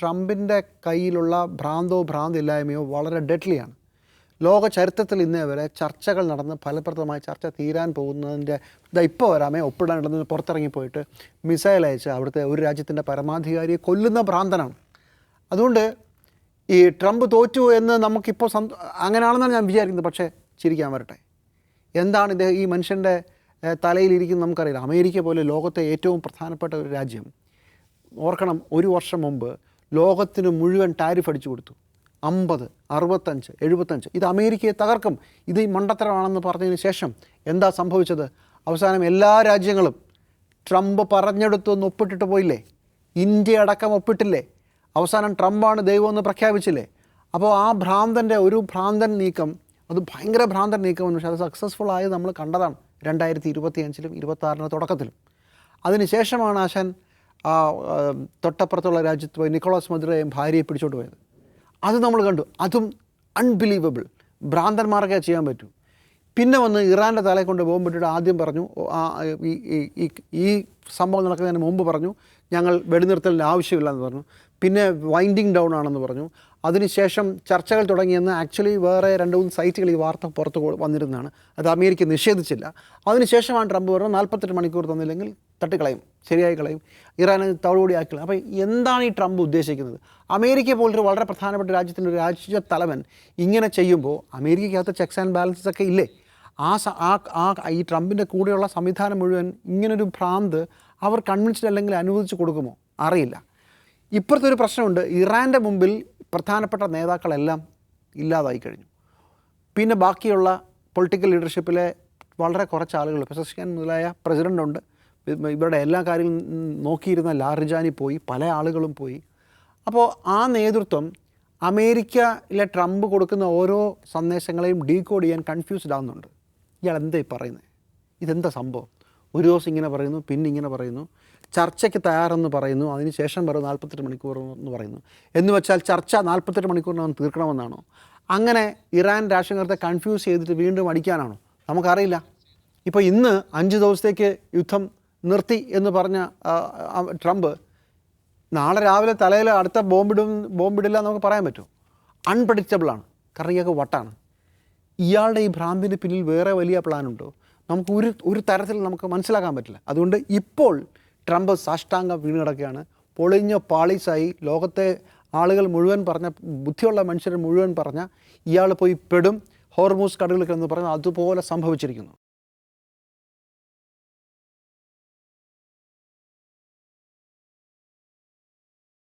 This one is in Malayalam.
ട്രംപിൻ്റെ കയ്യിലുള്ള ഭ്രാന്തോ ഭ്രാന്തില്ലായ്മയോ വളരെ ഡെഡ്ലിയാണ്. ലോക ചരിത്രത്തിൽ ഇന്നേ വരെ ചർച്ചകൾ നടന്ന് ഫലപ്രദമായ ചർച്ച തീരാൻ പോകുന്നതിൻ്റെ ഇപ്പോൾ വരാമേ ഒപ്പിടാനുള്ളത് പുറത്തിറങ്ങിപ്പോയിട്ട് മിസൈൽ അയച്ച് അവിടുത്തെ ഒരു രാജ്യത്തിൻ്റെ പരമാധികാരിയെ കൊല്ലുന്ന ഭ്രാന്തനാണ്. അതുകൊണ്ട് ഈ ട്രംപ് തോറ്റു എന്ന് നമുക്കിപ്പോൾ അങ്ങനെയാണെന്നാണ് ഞാൻ വിചാരിക്കുന്നത്. പക്ഷേ ചിരിക്കാൻ വരട്ടെ, എന്താണ് ഈ മനുഷ്യൻ്റെ തലയിലിരിക്കുന്നത് നമുക്കറിയില്ല. അമേരിക്ക പോലെ ലോകത്തെ ഏറ്റവും പ്രധാനപ്പെട്ട ഒരു രാജ്യം, ഓർക്കണം, ഒരു വർഷം മുമ്പ് ലോകത്തിന് മുഴുവൻ ടാരിഫ് അടിച്ചു കൊടുത്തു. 50, 65, 75. ഇത് അമേരിക്കയെ തകർക്കും, ഇത് ഈ മണ്ടത്തരമാണെന്ന് പറഞ്ഞതിന് ശേഷം എന്താ സംഭവിച്ചത്? അവസാനം എല്ലാ രാജ്യങ്ങളും ട്രംപ് പറഞ്ഞെടുത്തൊന്ന് ഒപ്പിട്ടിട്ട് പോയില്ലേ? ഇന്ത്യ അടക്കം ഒപ്പിട്ടില്ലേ? അവസാനം ട്രംപാണ് ദൈവമെന്ന് പ്രഖ്യാപിച്ചില്ലേ? അപ്പോൾ ആ ഒരു ഭ്രാന്തൻ നീക്കം, അത് ഭയങ്കര ഭ്രാന്തൻ നീക്കമെന്ന്. പക്ഷേ അത് സക്സസ്ഫുൾ ആയത് നമ്മൾ കണ്ടതാണ് 2025-ലും 26-നും തുടക്കത്തിലും. അതിനുശേഷമാണ് ആശാൻ തൊട്ടപ്പുറത്തുള്ള രാജ്യത്ത് പോയി നിക്കോളാസ് മദുറോയും ഭാര്യയെ പിടിച്ചോണ്ട് പോയത്. അത് നമ്മൾ കണ്ടു. അതും അൺബിലീവബിൾ. ഭ്രാന്തന്മാർക്കേ ചെയ്യാൻ പറ്റൂ. പിന്നെ വന്ന് ഇറാൻ്റെ തലയെ കൊണ്ട് ബോംബിട്ടിട്ട് ആദ്യം പറഞ്ഞു, ഈ സംഭവം നടക്കുന്നതിന് മുമ്പ് പറഞ്ഞു ഞങ്ങൾ വെടിനിർത്തലിൻ്റെ ആവശ്യമില്ലെന്ന് പറഞ്ഞു. പിന്നെ വൈൻഡിങ് ഡൗൺ ആണെന്ന് പറഞ്ഞു. അതിനുശേഷം ചർച്ചകൾ തുടങ്ങിയെന്ന് ആക്ച്വലി വേറെ 2-3 സൈറ്റുകൾ ഈ വാർത്ത പുറത്ത് വന്നിരുന്നതാണ്. അത് അമേരിക്ക നിഷേധിച്ചില്ല. അതിനുശേഷമാണ് ട്രംപ് പറഞ്ഞത് 48 മണിക്കൂർ തന്നില്ലെങ്കിൽ തട്ടിക്കളയും, ശരിയായി കളയും, ഇറാനെ തവിടുപൊടി ആക്കിക്കളയും. അപ്പോൾ എന്താണ് ഈ ട്രംപ് ഉദ്ദേശിക്കുന്നത്? അമേരിക്ക പോലൊരു വളരെ പ്രധാനപ്പെട്ട രാജ്യത്തിൻ്റെ ഒരു രാജ്യത്തലവൻ ഇങ്ങനെ ചെയ്യുമ്പോൾ അമേരിക്കയ്ക്കകത്ത് ചെക്സ് ആൻഡ് ബാലൻസസ് ഒക്കെ ഇല്ലേ? ഈ ട്രംപിൻ്റെ കൂടെയുള്ള സംവിധാനം മുഴുവൻ ഇങ്ങനൊരു ഭ്രാന്ത് അവർ കൺവിൻസ്ഡ് അല്ലെങ്കിൽ അനുവദിച്ച് കൊടുക്കുമോ? അറിയില്ല. ഇപ്പോഴത്തെ ഒരു പ്രശ്നമുണ്ട്. ഇറാൻ്റെ മുമ്പിൽ പ്രധാനപ്പെട്ട നേതാക്കളെല്ലാം ഇല്ലാതായി കഴിഞ്ഞു. പിന്നെ ബാക്കിയുള്ള പൊളിറ്റിക്കൽ ലീഡർഷിപ്പിലെ വളരെ കുറച്ച് ആളുകൾ, പെസഷ്കിയാൻ മുതലായ പ്രസിഡൻ്റുണ്ട്, ഇവരുടെ എല്ലാ കാര്യങ്ങളും നോക്കിയിരുന്ന ലാറിജാനി പോയി, പല ആളുകളും പോയി. അപ്പോൾ ആ നേതൃത്വം അമേരിക്കയിലെ ട്രംപ് കൊടുക്കുന്ന ഓരോ സന്ദേശങ്ങളെയും ഡീകോഡ് ചെയ്യാൻ കൺഫ്യൂസ്ഡ് ആകുന്നുണ്ട്. ഇയാൾ എന്താ ഈ പറയുന്നത്? ഇതെന്താ സംഭവം? ഒരു ദിവസം ഇങ്ങനെ പറയുന്നു, പിന്നെ ഇങ്ങനെ പറയുന്നു, ചർച്ചയ്ക്ക് തയ്യാറെന്ന് പറയുന്നു, അതിന് ശേഷം പറയും 48 മണിക്കൂർ എന്ന് പറയുന്നു. എന്ന് വെച്ചാൽ ചർച്ച 48 മണിക്കൂറിനകം തീർക്കണമെന്നാണോ? അങ്ങനെ ഇറാൻ രാഷ്ട്രീയത്തെ കൺഫ്യൂസ് ചെയ്തിട്ട് വീണ്ടും അടിക്കാനാണോ? നമുക്കറിയില്ല. ഇപ്പോൾ ഇന്ന് 5 ദിവസത്തേക്ക് യുദ്ധം നിർത്തി എന്ന് പറഞ്ഞ ട്രംപ് നാളെ രാവിലെ തലയിൽ അടുത്ത ബോംബിടില്ല നമുക്ക് പറയാൻ പറ്റുമോ? അൺപ്രഡിക്റ്റബിളാണ്. കാരണം ഇയാൾക്ക് വട്ടാണ്. ഇയാളുടെ ഈ ഭ്രാന്തിന് പിന്നിൽ വേറെ വലിയ പ്ലാനുണ്ടോ? നമുക്ക് ഒരു തരത്തിൽ നമുക്ക് മനസ്സിലാക്കാൻ പറ്റില്ല. അതുകൊണ്ട് ഇപ്പോൾ ട്രംപ് സാഷ്ടാംഗം വീണ് കിടക്കുകയാണ്. പൊളിഞ്ഞ പാളീസായി. ലോകത്തെ ആളുകൾ മുഴുവൻ പറഞ്ഞ, ബുദ്ധിയുള്ള മനുഷ്യർ മുഴുവൻ പറഞ്ഞ ഇയാൾ പോയി പെടും, ഹോർമൂസ് കടലിൽ എന്ന് പറഞ്ഞാൽ അതുപോലെ സംഭവിച്ചിരിക്കുന്നു.